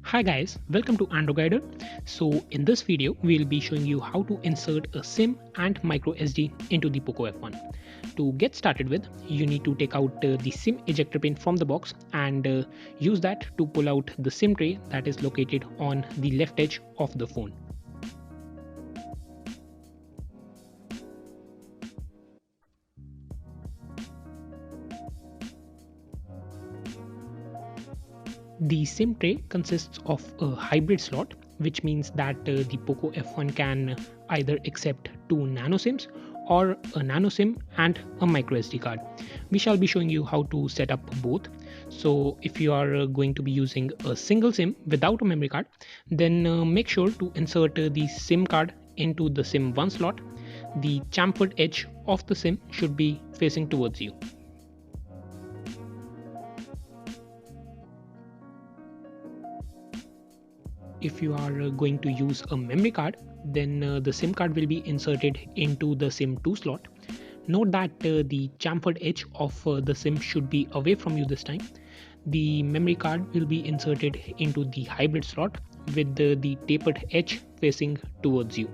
Hi guys, welcome to Android Guider. So in this video, we'll be showing you how to insert a SIM and microSD into the POCO F1. To get started with, you need to take out the SIM ejector pin from the box and use that to pull out the SIM tray that is located on the left edge of the phone. The SIM tray consists of a hybrid slot, which means that the POCO F1 can either accept two nano SIMs or a nano SIM and a microSD card. We shall be showing you how to set up both. So if you are going to be using a single SIM without a memory card, then make sure to insert the SIM card into the SIM 1 slot. The chamfered edge of the SIM should be facing towards you. If you are going to use a memory card, then the SIM card will be inserted into the SIM 2 slot. Note that the chamfered edge of the SIM should be away from you this time. The memory card will be inserted into the hybrid slot with the tapered edge facing towards you.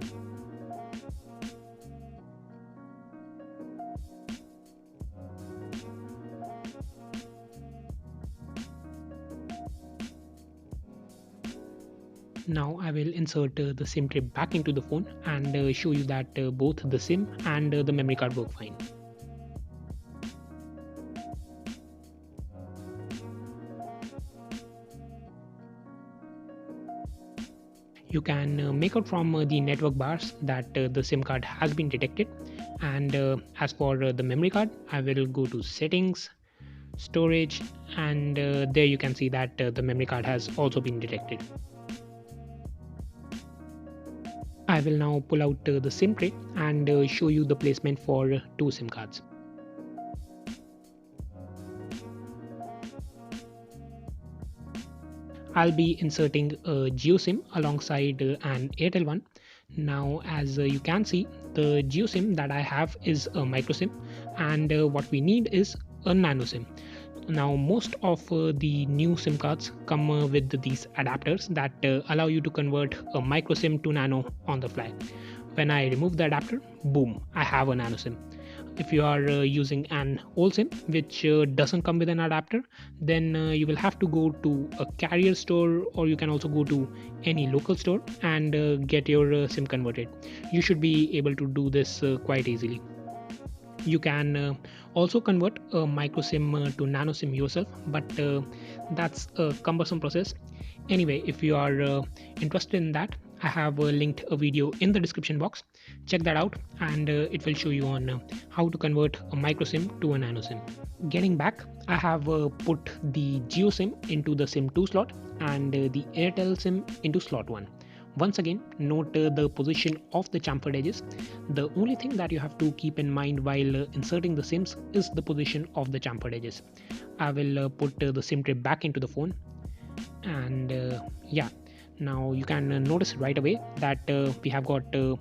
Now I will insert the SIM tray back into the phone and show you that both the SIM and the memory card work fine. You can make out from the network bars that the SIM card has been detected. And as for the memory card, I will go to settings, storage, and there you can see that the memory card has also been detected. I will now pull out the SIM tray and show you the placement for two SIM cards. I'll be inserting a Jio SIM alongside an Airtel one. Now as you can see, the Jio SIM that I have is a microSIM, and what we need is a nano SIM. Now most of the new SIM cards come with these adapters that allow you to convert a microSIM to nano on the fly. When I remove the adapter, boom, I have a nano SIM. If you are using an old SIM which doesn't come with an adapter, then you will have to go to a carrier store, or you can also go to any local store and get your SIM converted. You should be able to do this quite easily. You can also convert a micro SIM to nano SIM yourself, but that's a cumbersome process. Anyway, if you are interested in that, I have linked a video in the description box. Check that out and it will show you on how to convert a micro SIM to a nano SIM. Getting back, I have put the Jio SIM into the SIM 2 slot and the Airtel SIM into slot 1. Once again, note the position of the chamfered edges. The only thing that you have to keep in mind while inserting the SIMs is the position of the chamfered edges. I will put the SIM tray back into the phone, and yeah, now you can notice right away that we have got two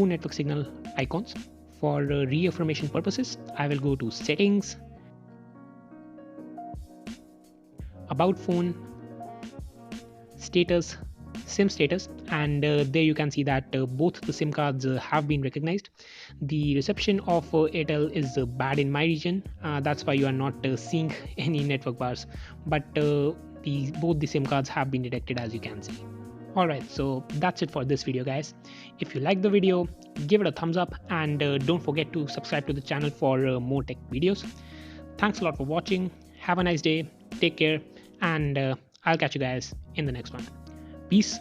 network signal icons. For reaffirmation purposes, I will go to settings, about phone, status, SIM status, and there you can see that both the SIM cards have been recognized. The reception of Airtel is bad in my region, that's why you are not seeing any network bars, but both the SIM cards have been detected, as you can see. Alright, so that's it for this video guys. If you like the video, give it a thumbs up and don't forget to subscribe to the channel for more tech videos. Thanks a lot for watching. Have a nice day, take care, and I'll catch you guys in the next one. Peace.